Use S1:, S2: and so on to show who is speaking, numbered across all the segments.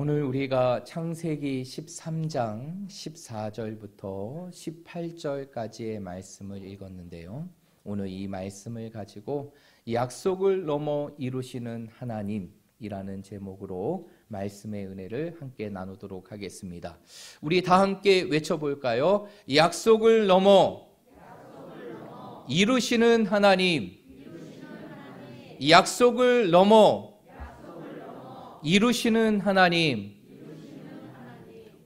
S1: 오늘 우리가 창세기 13장 14절부터 18절까지의 말씀을 읽었는데요. 오늘 이 말씀을 가지고 약속을 넘어 이루시는 하나님이라는 제목으로 말씀의 은혜를 함께 나누도록 하겠습니다. 우리 다 함께 외쳐볼까요? 약속을 넘어 이루시는 하나님, 약속을 넘어 이루시는 하나님.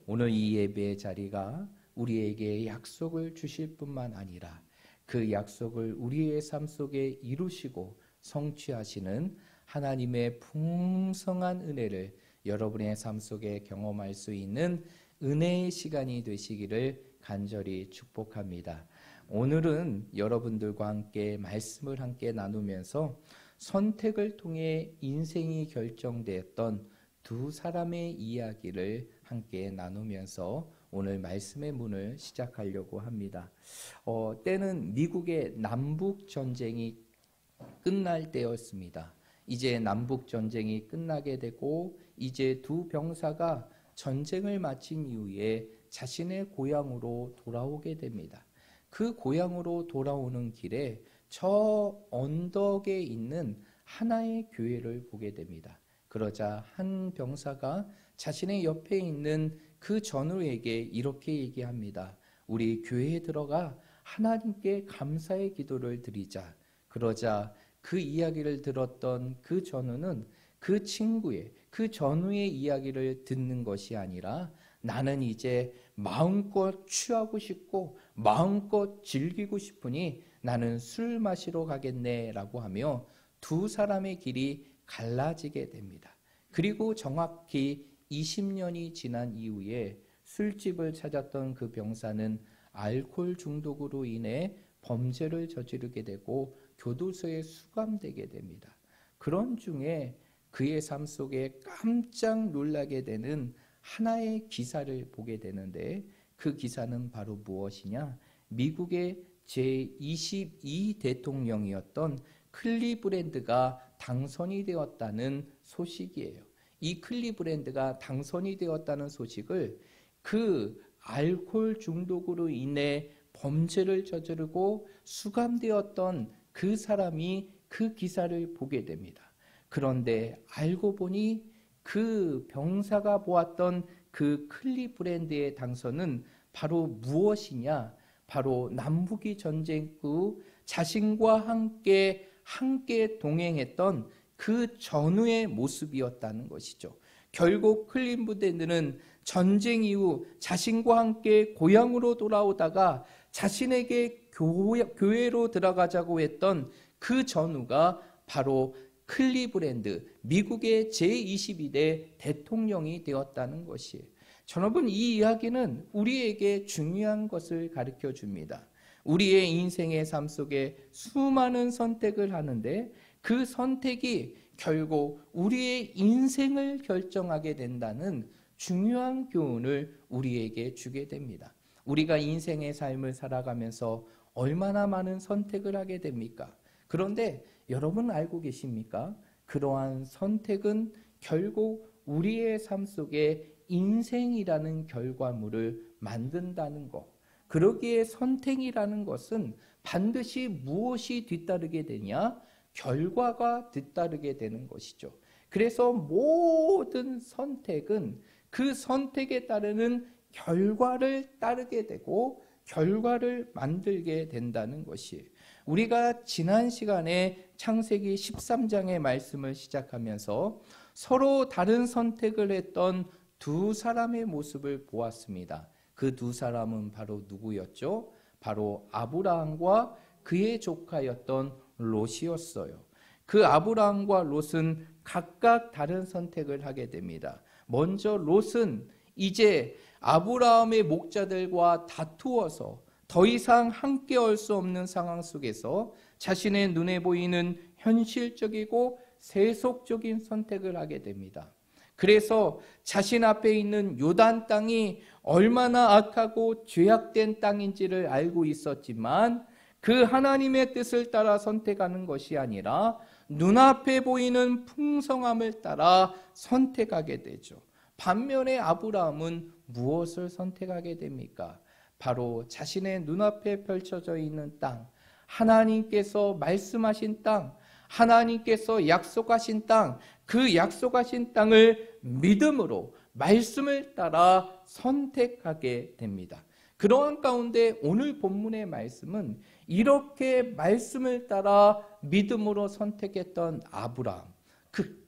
S1: 오늘 이 예배의 자리가 우리에게 약속을 주실 뿐만 아니라 그 약속을 우리의 삶 속에 이루시고 성취하시는 하나님의 풍성한 은혜를 여러분의 삶 속에 경험할 수 있는 은혜의 시간이 되시기를 간절히 축복합니다. 오늘은 여러분들과 함께 말씀을 함께 나누면서 선택을 통해 인생이 결정되었던 두 사람의 이야기를 함께 나누면서 오늘 말씀의 문을 시작하려고 합니다. 때는 미국의 남북전쟁이 끝날 때였습니다. 이제 남북전쟁이 끝나게 되고 이제 두 병사가 전쟁을 마친 이후에 자신의 고향으로 돌아오게 됩니다. 그 고향으로 돌아오는 길에 저 언덕에 있는 하나의 교회를 보게 됩니다. 그러자 한 병사가 자신의 옆에 있는 그 전우에게 이렇게 얘기합니다. 우리 교회에 들어가 하나님께 감사의 기도를 드리자. 그러자 그 이야기를 들었던 그 전우는 그 친구의, 그 전우의 이야기를 듣는 것이 아니라 나는 이제 마음껏 취하고 싶고 마음껏 즐기고 싶으니 나는 술 마시러 가겠네 라고 하며 두 사람의 길이 갈라지게 됩니다. 그리고 정확히 20년이 지난 이후에 술집을 찾았던 그 병사는 알코올 중독으로 인해 범죄를 저지르게 되고 교도소에 수감되게 됩니다. 그런 중에 그의 삶 속에 깜짝 놀라게 되는 하나의 기사를 보게 되는데 그 기사는 바로 무엇이냐? 미국의 제22 대통령이었던 클리브랜드가 당선이 되었다는 소식이에요. 이 클리브랜드가 당선이 되었다는 소식을 그 알코올 중독으로 인해 범죄를 저지르고 수감되었던 그 사람이 그 기사를 보게 됩니다. 그런데 알고 보니 그 병사가 보았던 그 클리브랜드의 당선은 바로 무엇이냐? 바로 남북이 전쟁 후 자신과 함께 동행했던 그 전우의 모습이었다는 것이죠. 결국 클리브랜드는 전쟁 이후 자신과 함께 고향으로 돌아오다가 자신에게 교회로 들어가자고 했던 그 전우가 바로 클리브랜드, 미국의 제22대 대통령이 되었다는 것이에요. 여러분, 이 이야기는 우리에게 중요한 것을 가르쳐 줍니다. 우리의 인생의 삶 속에 수많은 선택을 하는데 그 선택이 결국 우리의 인생을 결정하게 된다는 중요한 교훈을 우리에게 주게 됩니다. 우리가 인생의 삶을 살아가면서 얼마나 많은 선택을 하게 됩니까? 그런데 여러분 알고 계십니까? 그러한 선택은 결국 우리의 삶 속에 인생이라는 결과물을 만든다는 것. 그러기에 선택이라는 것은 반드시 무엇이 뒤따르게 되냐? 결과가 뒤따르게 되는 것이죠. 그래서 모든 선택은 그 선택에 따르는 결과를 따르게 되고 결과를 만들게 된다는 것이에요. 우리가 지난 시간에 창세기 13장의 말씀을 시작하면서 서로 다른 선택을 했던 두 사람의 모습을 보았습니다. 그 두 사람은 바로 누구였죠? 바로 아브라함과 그의 조카였던 롯이었어요. 그 아브라함과 롯은 각각 다른 선택을 하게 됩니다. 먼저 롯은 이제 아브라함의 목자들과 다투어서 더 이상 함께 할 수 없는 상황 속에서 자신의 눈에 보이는 현실적이고 세속적인 선택을 하게 됩니다. 그래서 자신 앞에 있는 요단 땅이 얼마나 악하고 죄악된 땅인지를 알고 있었지만 그 하나님의 뜻을 따라 선택하는 것이 아니라 눈앞에 보이는 풍성함을 따라 선택하게 되죠. 반면에 아브라함은 무엇을 선택하게 됩니까? 바로 자신의 눈앞에 펼쳐져 있는 땅, 하나님께서 말씀하신 땅, 하나님께서 약속하신 땅, 그 약속하신 땅을 믿음으로 말씀을 따라 선택하게 됩니다. 그러한 가운데 오늘 본문의 말씀은 이렇게 말씀을 따라 믿음으로 선택했던 아브라함, 그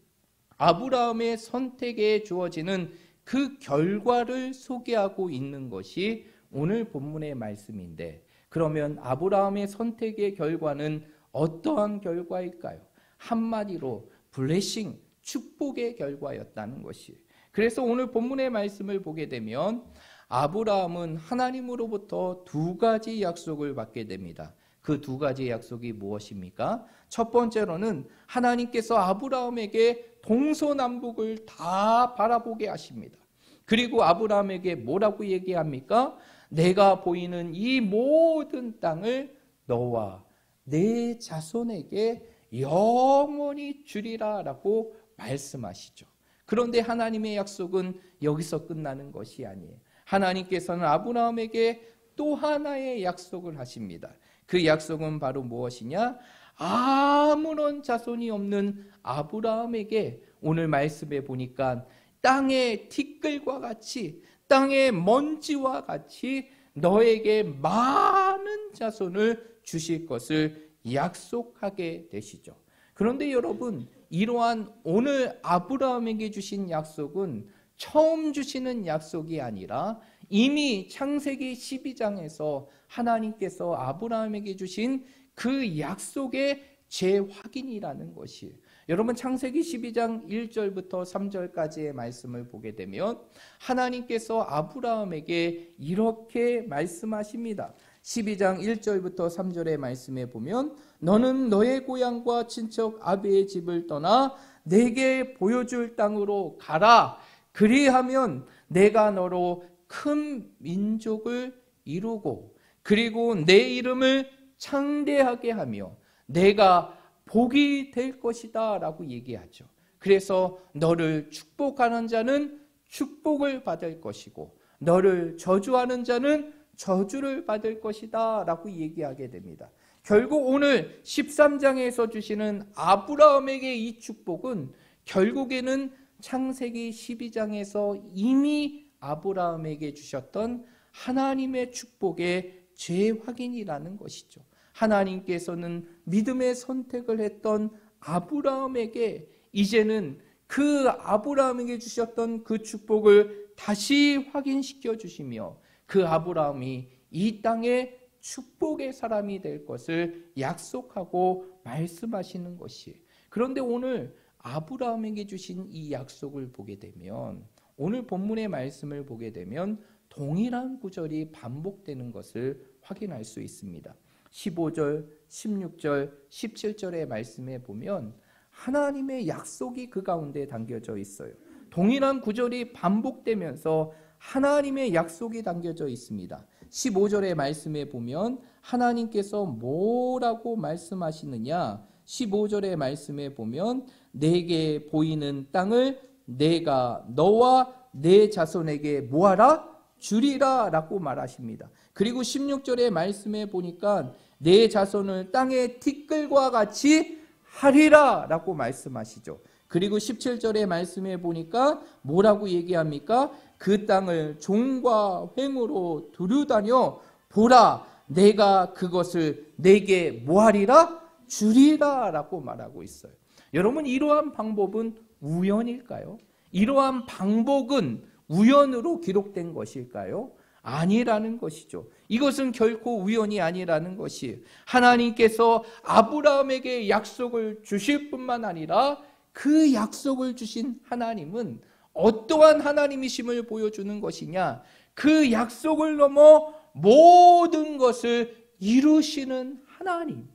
S1: 아브라함의 선택에 주어지는 그 결과를 소개하고 있는 것이 오늘 본문의 말씀인데, 그러면 아브라함의 선택의 결과는 어떠한 결과일까요? 한마디로 블레싱, 축복의 결과였다는 것이에요. 그래서 오늘 본문의 말씀을 보게 되면 아브라함은 하나님으로부터 두 가지 약속을 받게 됩니다. 그 두 가지 약속이 무엇입니까? 첫 번째로는 하나님께서 아브라함에게 동서남북을 다 바라보게 하십니다. 그리고 아브라함에게 뭐라고 얘기합니까? 내가 보이는 이 모든 땅을 너와 내 자손에게 영원히 주리라 라고 말씀하시죠. 그런데 하나님의 약속은 여기서 끝나는 것이 아니에요. 하나님께서는 아브라함에게 또 하나의 약속을 하십니다. 그 약속은 바로 무엇이냐? 아무런 자손이 없는 아브라함에게 오늘 말씀에 보니까 땅의 티끌과 같이, 땅의 먼지와 같이 너에게 많은 자손을 주실 것을 약속하게 되시죠. 그런데 여러분, 이러한 오늘 아브라함에게 주신 약속은 처음 주시는 약속이 아니라 이미 창세기 12장에서 하나님께서 아브라함에게 주신 그 약속의 재확인이라는 것이에요. 여러분, 창세기 12장 1절부터 3절까지의 말씀을 보게 되면 하나님께서 아브라함에게 이렇게 말씀하십니다. 12장 1절부터 3절의 말씀에 보면 너는 너의 고향과 친척 아비의 집을 떠나 내게 보여줄 땅으로 가라. 그리하면 내가 너로 큰 민족을 이루고 그리고 내 이름을 창대하게 하며 내가 복이 될 것이다 라고 얘기하죠. 그래서 너를 축복하는 자는 축복을 받을 것이고 너를 저주하는 자는 저주를 받을 것이다 라고 얘기하게 됩니다. 결국 오늘 13장에서 주시는 아브라함에게 이 축복은 결국에는 창세기 12장에서 이미 아브라함에게 주셨던 하나님의 축복의 재확인이라는 것이죠. 하나님께서는 믿음의 선택을 했던 아브라함에게 이제는 그 아브라함에게 주셨던 그 축복을 다시 확인시켜 주시며 그 아브라함이 이 땅의 축복의 사람이 될 것을 약속하고 말씀하시는 것이에요. 그런데 오늘 아브라함에게 주신 이 약속을 보게 되면 오늘 본문의 말씀을 보게 되면 동일한 구절이 반복되는 것을 확인할 수 있습니다. 15절, 16절, 17절의 말씀에 보면 하나님의 약속이 그 가운데 담겨져 있어요. 동일한 구절이 반복되면서 하나님의 약속이 담겨져 있습니다. 15절의 말씀에 보면 하나님께서 뭐라고 말씀하시느냐? 15절의 말씀에 보면 내게 보이는 땅을 내가 너와 내 자손에게 뭐하라? 주리라 라고 말하십니다. 그리고 16절의 말씀에 보니까 내 자손을 땅의 티끌과 같이 하리라 라고 말씀하시죠. 그리고 17절의 말씀에 보니까 뭐라고 얘기합니까? 그 땅을 종과 횡으로 두루다녀 보라 내가 그것을 내게 뭐하리라? 주리라 라고 말하고 있어요. 여러분, 이러한 방법은 우연일까요? 이러한 방법은 우연으로 기록된 것일까요? 아니라는 것이죠. 이것은 결코 우연이 아니라는 것이에요. 하나님께서 아브라함에게 약속을 주실 뿐만 아니라 그 약속을 주신 하나님은 어떠한 하나님이심을 보여주는 것이냐? 그 약속을 넘어 모든 것을 이루시는 하나님,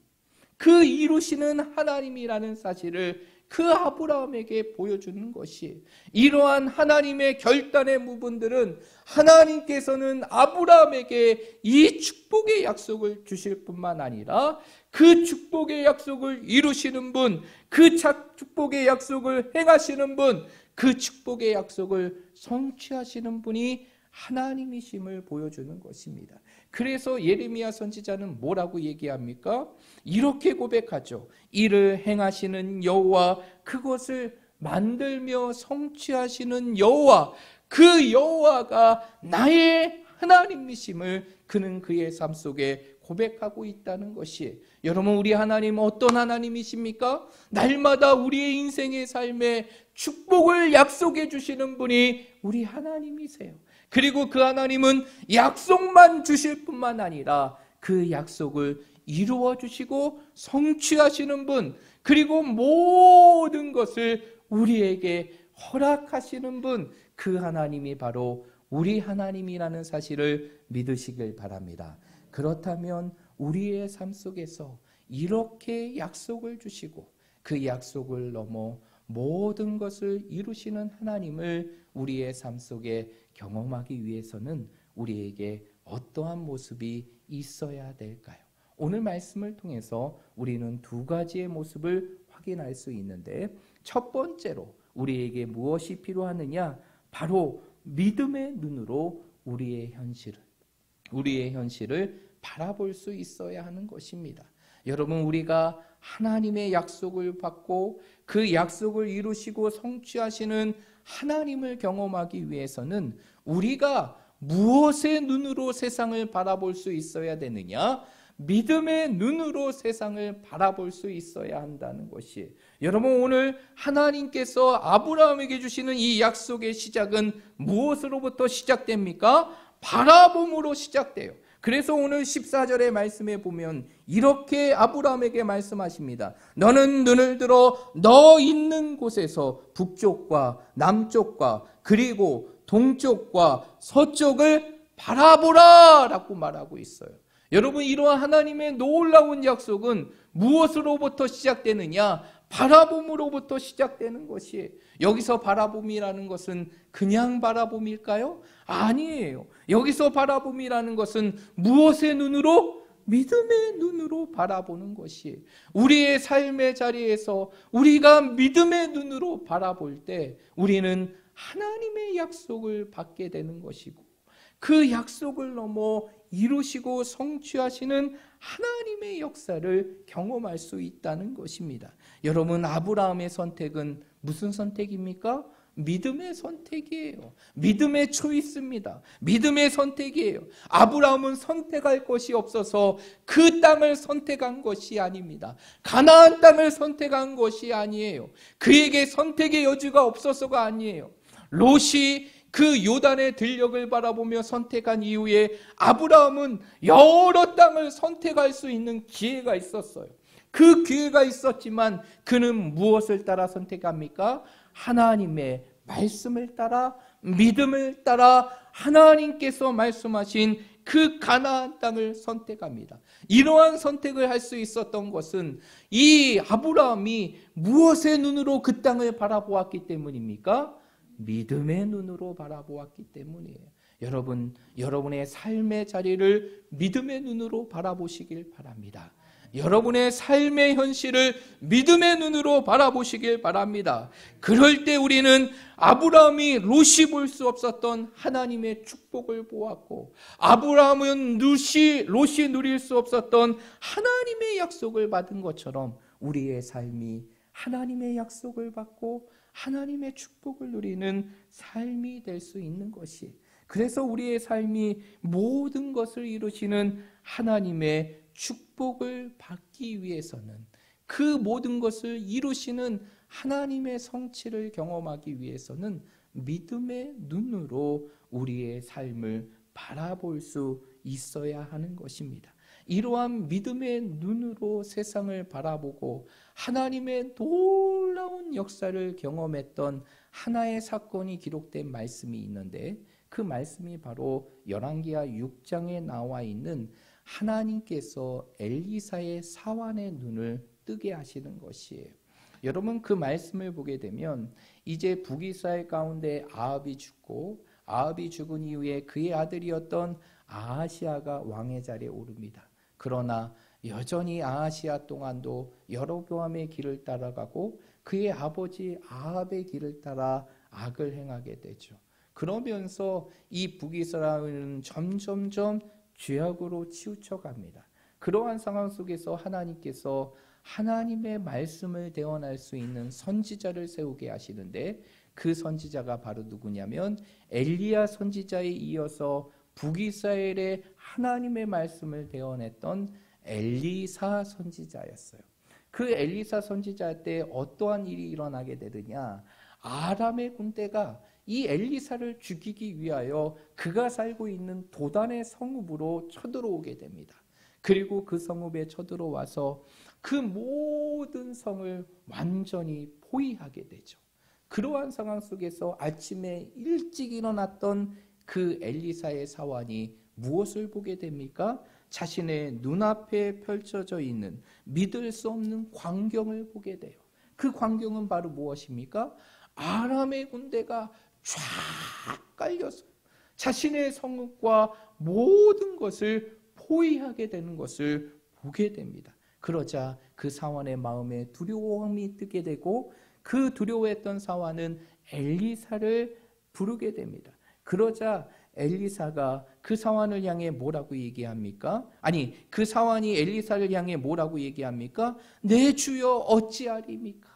S1: 그 이루시는 하나님이라는 사실을 그 아브라함에게 보여주는 것이, 이러한 하나님의 결단의 부분들은 하나님께서는 아브라함에게 이 축복의 약속을 주실 뿐만 아니라 그 축복의 약속을 이루시는 분, 그 축복의 약속을 행하시는 분, 그 축복의 약속을 성취하시는 분이 하나님이심을 보여주는 것입니다. 그래서 예레미야 선지자는 뭐라고 얘기합니까? 이렇게 고백하죠. 이를 행하시는 여호와, 그것을 만들며 성취하시는 여호와, 그 여호와가 나의 하나님이심을 그는 그의 삶 속에 고백하고 있다는 것이, 여러분, 우리 하나님은 어떤 하나님이십니까? 날마다 우리의 인생의 삶에 축복을 약속해 주시는 분이 우리 하나님이세요. 그리고 그 하나님은 약속만 주실 뿐만 아니라 그 약속을 이루어 주시고 성취하시는 분, 그리고 모든 것을 우리에게 허락하시는 분, 그 하나님이 바로 우리 하나님이라는 사실을 믿으시길 바랍니다. 그렇다면 우리의 삶 속에서 이렇게 약속을 주시고 그 약속을 넘어 모든 것을 이루시는 하나님을 우리의 삶 속에 경험하기 위해서는 우리에게 어떠한 모습이 있어야 될까요? 오늘 말씀을 통해서 우리는 두 가지의 모습을 확인할 수 있는데, 첫 번째로 우리에게 무엇이 필요하느냐? 바로 믿음의 눈으로 우리의 현실을 바라볼 수 있어야 하는 것입니다. 여러분, 우리가 하나님의 약속을 받고 그 약속을 이루시고 성취하시는 하나님을 경험하기 위해서는 우리가 무엇의 눈으로 세상을 바라볼 수 있어야 되느냐? 믿음의 눈으로 세상을 바라볼 수 있어야 한다는 것이, 여러분, 오늘 하나님께서 아브라함에게 주시는 이 약속의 시작은 무엇으로부터 시작됩니까? 바라봄으로 시작돼요. 그래서 오늘 14절의 말씀에 보면 이렇게 아브라함에게 말씀하십니다. 너는 눈을 들어 너 있는 곳에서 북쪽과 남쪽과 그리고 동쪽과 서쪽을 바라보라 라고 말하고 있어요. 여러분, 이러한 하나님의 놀라운 약속은 무엇으로부터 시작되느냐? 바라봄으로부터 시작되는 것이, 여기서 바라봄이라는 것은 그냥 바라봄일까요? 아니에요. 여기서 바라봄이라는 것은 무엇의 눈으로? 믿음의 눈으로 바라보는 것이, 우리의 삶의 자리에서 우리가 믿음의 눈으로 바라볼 때 우리는 하나님의 약속을 받게 되는 것이고, 그 약속을 넘어 이루시고 성취하시는 하나님의 역사를 경험할 수 있다는 것입니다. 여러분, 아브라함의 선택은 무슨 선택입니까? 믿음의 선택이에요. 믿음의 초이스입니다. 믿음의 선택이에요. 아브라함은 선택할 것이 없어서 그 땅을 선택한 것이 아닙니다. 가나안 땅을 선택한 것이 아니에요. 그에게 선택의 여지가 없어서가 아니에요. 롯이 그 요단의 들녘을 바라보며 선택한 이후에 아브라함은 여러 땅을 선택할 수 있는 기회가 있었어요. 그 기회가 있었지만 그는 무엇을 따라 선택합니까? 하나님의 말씀을 따라, 믿음을 따라 하나님께서 말씀하신 그 가나안 땅을 선택합니다. 이러한 선택을 할 수 있었던 것은 이 아브라함이 무엇의 눈으로 그 땅을 바라보았기 때문입니까? 믿음의 눈으로 바라보았기 때문이에요. 여러분, 여러분의 삶의 자리를 믿음의 눈으로 바라보시길 바랍니다. 여러분의 삶의 현실을 믿음의 눈으로 바라보시길 바랍니다. 그럴 때 우리는 아브라함이 롯이 볼 수 없었던 하나님의 축복을 보았고, 아브라함은 롯이 누릴 수 없었던 하나님의 약속을 받은 것처럼 우리의 삶이 하나님의 약속을 받고 하나님의 축복을 누리는 삶이 될 수 있는 것이, 그래서 우리의 삶이 모든 것을 이루시는 하나님의 축복을 받기 위해서는, 그 모든 것을 이루시는 하나님의 성취를 경험하기 위해서는 믿음의 눈으로 우리의 삶을 바라볼 수 있어야 하는 것입니다. 이러한 믿음의 눈으로 세상을 바라보고 하나님의 놀라운 역사를 경험했던 하나의 사건이 기록된 말씀이 있는데, 그 말씀이 바로 열왕기하 6장에 나와 있는 하나님께서 엘리사의 사환의 눈을 뜨게 하시는 것이에요. 여러분 그 말씀을 보게 되면 이제 북이스라엘 가운데 아합이 죽고 아합이 죽은 이후에 그의 아들이었던 아하시아가 왕의 자리에 오릅니다. 그러나 여전히 아하시아 동안도 여로보암의 길을 따라가고 그의 아버지 아합의 길을 따라 악을 행하게 되죠. 그러면서 이 북이스라엘은 점점점 죄악으로 치우쳐 갑니다. 그러한 상황 속에서 하나님께서 하나님의 말씀을 대언할 수 있는 선지자를 세우게 하시는데 그 선지자가 바로 누구냐면 엘리야 선지자에 이어서 북이스라엘의 하나님의 말씀을 대언했던 엘리사 선지자였어요. 그 엘리사 선지자 때 어떠한 일이 일어나게 되느냐, 아람의 군대가 이 엘리사를 죽이기 위하여 그가 살고 있는 도단의 성읍으로 쳐들어오게 됩니다. 그리고 그 성읍에 쳐들어와서 그 모든 성을 완전히 포위하게 되죠. 그러한 상황 속에서 아침에 일찍 일어났던 그 엘리사의 사환이 무엇을 보게 됩니까? 자신의 눈앞에 펼쳐져 있는 믿을 수 없는 광경을 보게 돼요. 그 광경은 바로 무엇입니까? 아람의 군대가 쫙 깔려서 자신의 성읍과 모든 것을 포위하게 되는 것을 보게 됩니다. 그러자 그 사환의 마음에 두려움이 뜨게 되고 그 두려워했던 사환은 엘리사를 부르게 됩니다. 그러자 엘리사가 그 사환을 향해 뭐라고 얘기합니까? 아니, 그 사환이 엘리사를 향해 뭐라고 얘기합니까? 내 주여 어찌하리입니까?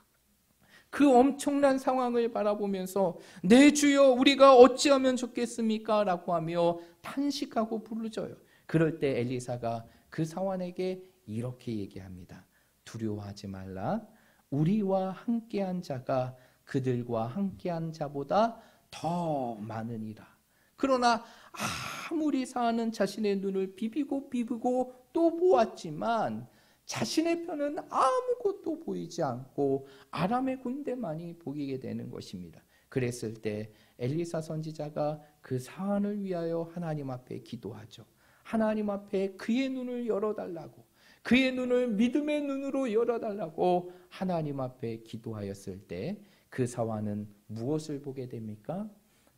S1: 그 엄청난 상황을 바라보면서 내 주여 우리가 어찌하면 좋겠습니까? 라고 하며 탄식하고 부르짖어요. 그럴 때 엘리사가 그 사환에게 이렇게 얘기합니다. 두려워하지 말라. 우리와 함께한 자가 그들과 함께한 자보다 더 많으니라. 그러나 아무리 사환은 자신의 눈을 비비고 또 보았지만 자신의 편은 아무것도 보이지 않고 아람의 군대만이 보이게 되는 것입니다. 그랬을 때 엘리사 선지자가 그 사환을 위하여 하나님 앞에 기도하죠. 하나님 앞에 그의 눈을 열어달라고, 그의 눈을 믿음의 눈으로 열어달라고 하나님 앞에 기도하였을 때 그 사환은 무엇을 보게 됩니까?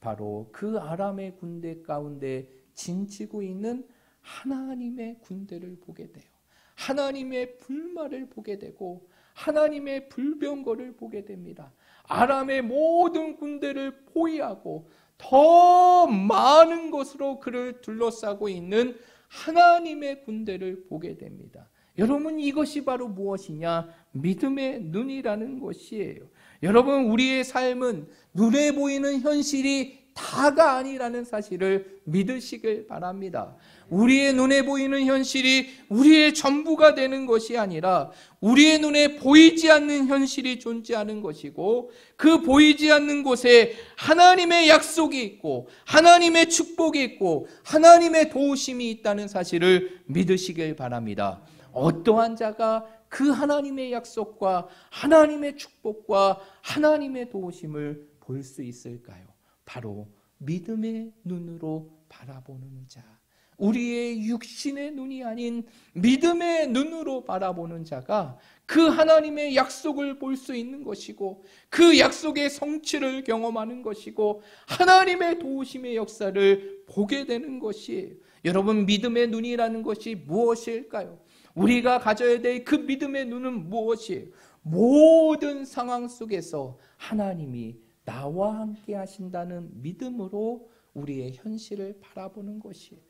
S1: 바로 그 아람의 군대 가운데 진치고 있는 하나님의 군대를 보게 돼요. 하나님의 불말을 보게 되고 하나님의 불병거를 보게 됩니다. 아람의 모든 군대를 포위하고 더 많은 것으로 그를 둘러싸고 있는 하나님의 군대를 보게 됩니다. 여러분, 이것이 바로 무엇이냐? 믿음의 눈이라는 것이에요. 여러분, 우리의 삶은 눈에 보이는 현실이 다가 아니라는 사실을 믿으시길 바랍니다. 우리의 눈에 보이는 현실이 우리의 전부가 되는 것이 아니라 우리의 눈에 보이지 않는 현실이 존재하는 것이고 그 보이지 않는 곳에 하나님의 약속이 있고 하나님의 축복이 있고 하나님의 도우심이 있다는 사실을 믿으시길 바랍니다. 어떠한 자가 그 하나님의 약속과 하나님의 축복과 하나님의 도우심을 볼 수 있을까요? 바로 믿음의 눈으로 바라보는 자, 우리의 육신의 눈이 아닌 믿음의 눈으로 바라보는 자가 그 하나님의 약속을 볼 수 있는 것이고 그 약속의 성취를 경험하는 것이고 하나님의 도우심의 역사를 보게 되는 것이에요. 여러분, 믿음의 눈이라는 것이 무엇일까요? 우리가 가져야 될 그 믿음의 눈은 무엇이에요? 모든 상황 속에서 하나님이 나와 함께 하신다는 믿음으로 우리의 현실을 바라보는 것이에요.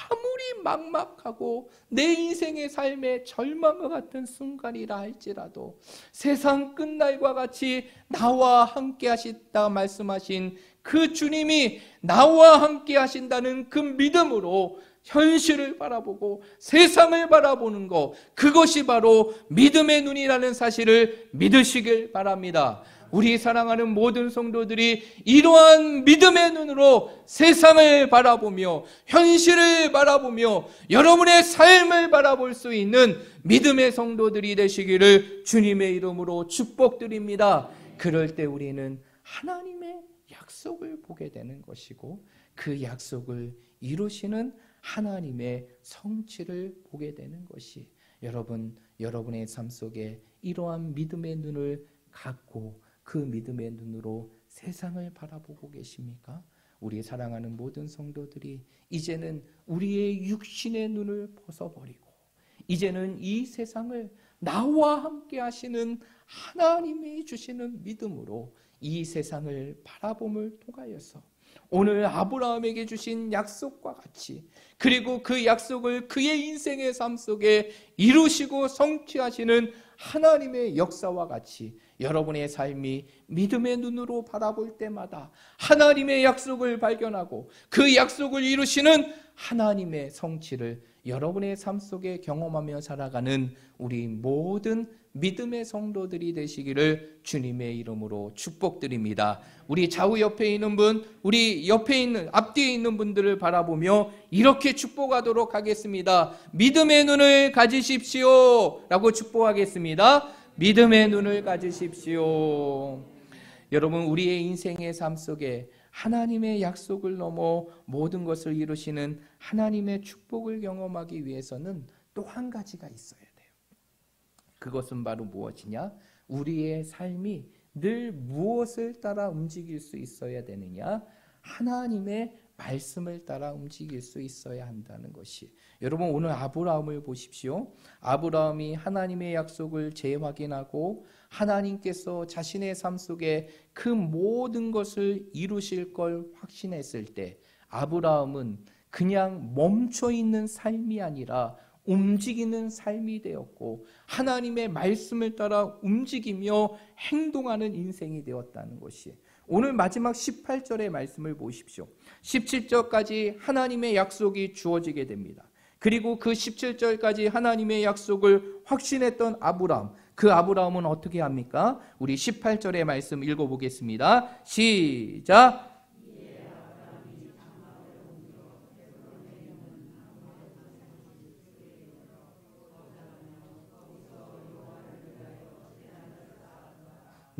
S1: 아무리 막막하고 내 인생의 삶에 절망과 같은 순간이라 할지라도 세상 끝날과 같이 나와 함께 하시다 말씀하신 그 주님이 나와 함께 하신다는 그 믿음으로 현실을 바라보고 세상을 바라보는 것, 그것이 바로 믿음의 눈이라는 사실을 믿으시길 바랍니다. 우리 사랑하는 모든 성도들이 이러한 믿음의 눈으로 세상을 바라보며 현실을 바라보며 여러분의 삶을 바라볼 수 있는 믿음의 성도들이 되시기를 주님의 이름으로 축복드립니다. 그럴 때 우리는 하나님의 약속을 보게 되는 것이고 그 약속을 이루시는 하나님의 성취를 보게 되는 것이, 여러분의 삶 속에 이러한 믿음의 눈을 갖고 그 믿음의 눈으로 세상을 바라보고 계십니까? 우리 사랑하는 모든 성도들이 이제는 우리의 육신의 눈을 벗어버리고 이제는 이 세상을 나와 함께 하시는 하나님이 주시는 믿음으로 이 세상을 바라봄을 통하여서 오늘 아브라함에게 주신 약속과 같이 그리고 그 약속을 그의 인생의 삶 속에 이루시고 성취하시는 하나님의 역사와 같이 여러분의 삶이 믿음의 눈으로 바라볼 때마다 하나님의 약속을 발견하고 그 약속을 이루시는 하나님의 성취를 여러분의 삶 속에 경험하며 살아가는 우리 모든 믿음의 성도들이 되시기를 주님의 이름으로 축복드립니다. 우리 좌우 옆에 있는 분, 우리 옆에 있는 앞뒤에 있는 분들을 바라보며 이렇게 축복하도록 하겠습니다. 믿음의 눈을 가지십시오 라고 축복하겠습니다. 믿음의 눈을 가지십시오. 여러분, 우리의 인생의 삶 속에 하나님의 약속을 넘어 모든 것을 이루시는 하나님의 축복을 경험하기 위해서는 또 한 가지가 있어야 돼요. 그것은 바로 무엇이냐? 우리의 삶이 늘 무엇을 따라 움직일 수 있어야 되느냐? 하나님의 말씀을 따라 움직일 수 있어야 한다는 것이. 여러분, 오늘 아브라함을 보십시오. 아브라함이 하나님의 약속을 재확인하고 하나님께서 자신의 삶 속에 그 모든 것을 이루실 걸 확신했을 때 아브라함은 그냥 멈춰 있는 삶이 아니라 움직이는 삶이 되었고 하나님의 말씀을 따라 움직이며 행동하는 인생이 되었다는 것이. 오늘 마지막 18절의 말씀을 보십시오. 17절까지 하나님의 약속이 주어지게 됩니다. 그리고 그 17절까지 하나님의 약속을 확신했던 아브라함, 그 아브라함은 어떻게 합니까? 우리 18절의 말씀 읽어보겠습니다. 시작!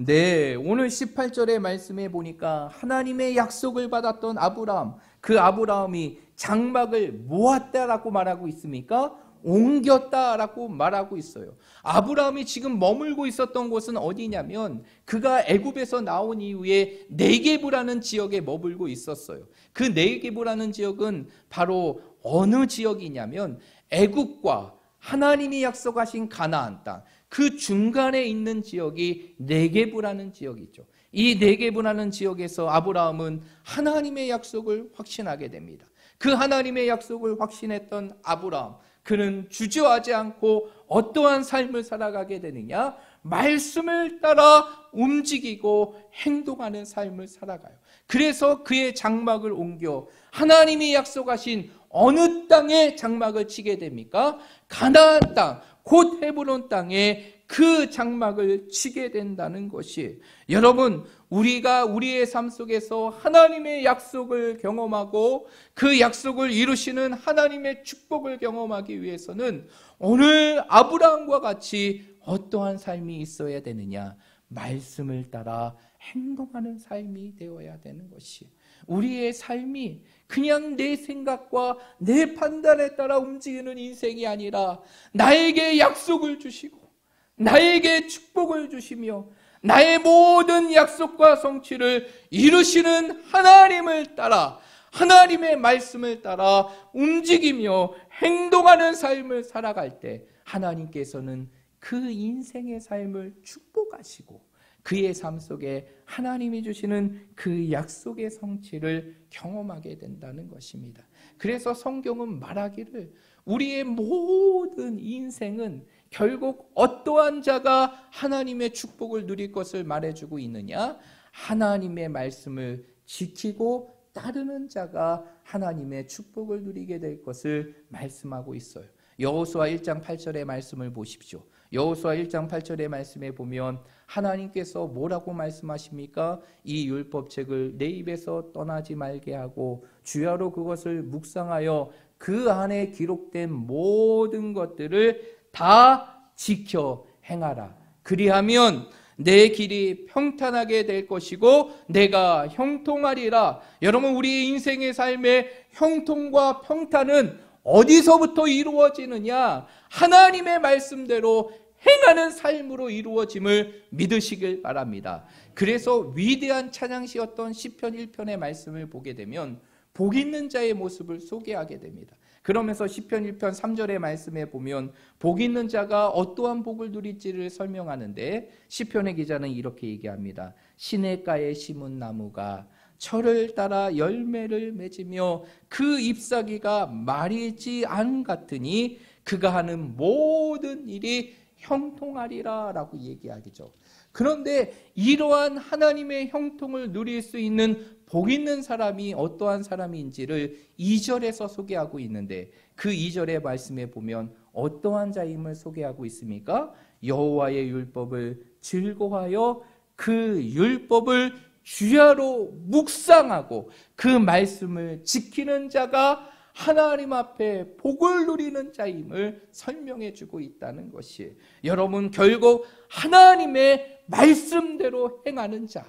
S1: 네, 오늘 18절의 말씀에 보니까 하나님의 약속을 받았던 아브라함, 그 아브라함이 장막을 모았다라고 말하고 있습니까? 옮겼다라고 말하고 있어요. 아브라함이 지금 머물고 있었던 곳은 어디냐면 그가 애굽에서 나온 이후에 네게브라는 지역에 머물고 있었어요. 그 네게브라는 지역은 바로 어느 지역이냐면 애굽과 하나님이 약속하신 가나안 땅, 그 중간에 있는 지역이 네게브라는 지역이죠. 이 네게브라는 지역에서 아브라함은 하나님의 약속을 확신하게 됩니다. 그 하나님의 약속을 확신했던 아브라함, 그는 주저하지 않고 어떠한 삶을 살아가게 되느냐? 말씀을 따라 움직이고 행동하는 삶을 살아가요. 그래서 그의 장막을 옮겨 하나님이 약속하신 어느 땅에 장막을 치게 됩니까? 가나안 땅, 곧 헤브론 땅에 그 장막을 치게 된다는 것이. 여러분, 우리가 우리의 삶 속에서 하나님의 약속을 경험하고 그 약속을 이루시는 하나님의 축복을 경험하기 위해서는 오늘 아브라함과 같이 어떠한 삶이 있어야 되느냐? 말씀을 따라 행동하는 삶이 되어야 되는 것이. 우리의 삶이 그냥 내 생각과 내 판단에 따라 움직이는 인생이 아니라 나에게 약속을 주시고 나에게 축복을 주시며 나의 모든 약속과 성취를 이루시는 하나님을 따라, 하나님의 말씀을 따라 움직이며 행동하는 삶을 살아갈 때 하나님께서는 그 인생의 삶을 축복하시고 그의 삶 속에 하나님이 주시는 그 약속의 성취를 경험하게 된다는 것입니다. 그래서 성경은 말하기를 우리의 모든 인생은 결국 어떠한 자가 하나님의 축복을 누릴 것을 말해주고 있느냐? 하나님의 말씀을 지키고 따르는 자가 하나님의 축복을 누리게 될 것을 말씀하고 있어요. 여호수아 1장 8절의 말씀을 보십시오. 여호수아 1장 8절의 말씀에 보면 하나님께서 뭐라고 말씀하십니까? 이 율법책을 내 입에서 떠나지 말게 하고 주야로 그것을 묵상하여 그 안에 기록된 모든 것들을 다 지켜 행하라. 그리하면 내 길이 평탄하게 될 것이고 내가 형통하리라. 여러분, 우리 인생의 삶의 형통과 평탄은 어디서부터 이루어지느냐? 하나님의 말씀대로 행하는 삶으로 이루어짐을 믿으시길 바랍니다. 그래서 위대한 찬양시였던 시편 1편의 말씀을 보게 되면 복 있는 자의 모습을 소개하게 됩니다. 그러면서 시편 1편 3절의 말씀에 보면 복 있는 자가 어떠한 복을 누릴지를 설명하는데 시편의 기자는 이렇게 얘기합니다. 시냇가에 심은 나무가 철을 따라 열매를 맺으며 그 잎사귀가 마르지 않 같으니 그가 하는 모든 일이 형통하리라 라고 얘기하기죠. 그런데 이러한 하나님의 형통을 누릴 수 있는 복 있는 사람이 어떠한 사람인지를 2절에서 소개하고 있는데 그 2절의 말씀에 보면 어떠한 자임을 소개하고 있습니까? 여호와의 율법을 즐거워하여 그 율법을 주야로 묵상하고 그 말씀을 지키는 자가 하나님 앞에 복을 누리는 자임을 설명해 주고 있다는 것이, 여러분 결국 하나님의 말씀대로 행하는 자,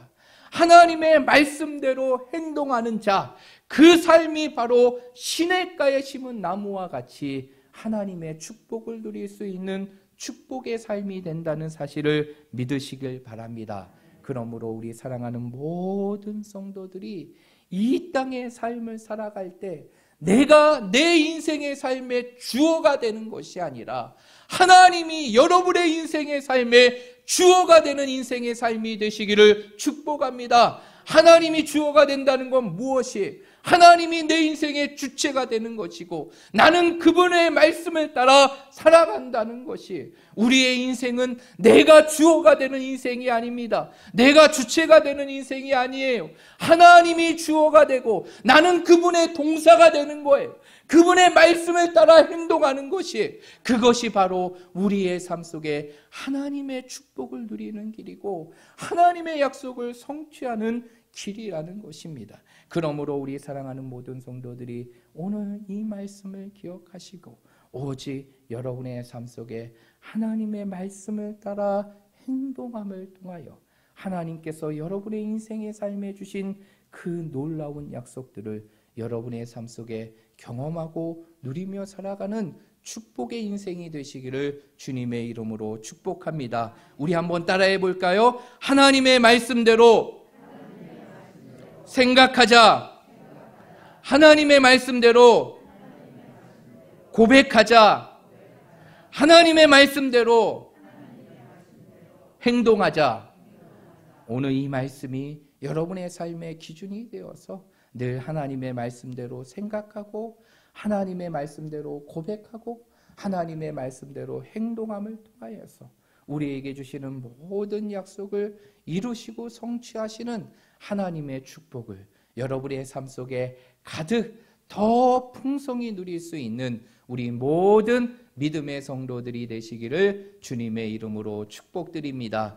S1: 하나님의 말씀대로 행동하는 자, 그 삶이 바로 시냇가에 심은 나무와 같이 하나님의 축복을 누릴 수 있는 축복의 삶이 된다는 사실을 믿으시길 바랍니다. 그러므로 우리 사랑하는 모든 성도들이 이 땅의 삶을 살아갈 때 내가 내 인생의 삶의 주어가 되는 것이 아니라 하나님이 여러분의 인생의 삶의 주어가 되는 인생의 삶이 되시기를 축복합니다. 하나님이 주어가 된다는 건 무엇이? 하나님이 내 인생의 주체가 되는 것이고 나는 그분의 말씀을 따라 살아간다는 것이, 우리의 인생은 내가 주어가 되는 인생이 아닙니다. 내가 주체가 되는 인생이 아니에요. 하나님이 주어가 되고 나는 그분의 동사가 되는 거예요. 그분의 말씀을 따라 행동하는 것이, 그것이 바로 우리의 삶 속에 하나님의 축복을 누리는 길이고 하나님의 약속을 성취하는 길이라는 것입니다. 그러므로 우리 사랑하는 모든 성도들이 오늘 이 말씀을 기억하시고 오직 여러분의 삶 속에 하나님의 말씀을 따라 행동함을 통하여 하나님께서 여러분의 인생의 삶에 주신 그 놀라운 약속들을 여러분의 삶 속에 경험하고 누리며 살아가는 축복의 인생이 되시기를 주님의 이름으로 축복합니다. 우리 한번 따라해 볼까요? 하나님의 말씀대로 생각하자. 하나님의 말씀대로 고백하자. 하나님의 말씀대로 행동하자. 오늘 이 말씀이 여러분의 삶의 기준이 되어서 늘 하나님의 말씀대로 생각하고 하나님의 말씀대로 고백하고 하나님의 말씀대로 행동함을 통하여서 우리에게 주시는 모든 약속을 이루시고 성취하시는 하나님의 축복을 여러분의 삶 속에 가득 더 풍성히 누릴 수 있는 우리 모든 믿음의 성도들이 되시기를 주님의 이름으로 축복드립니다.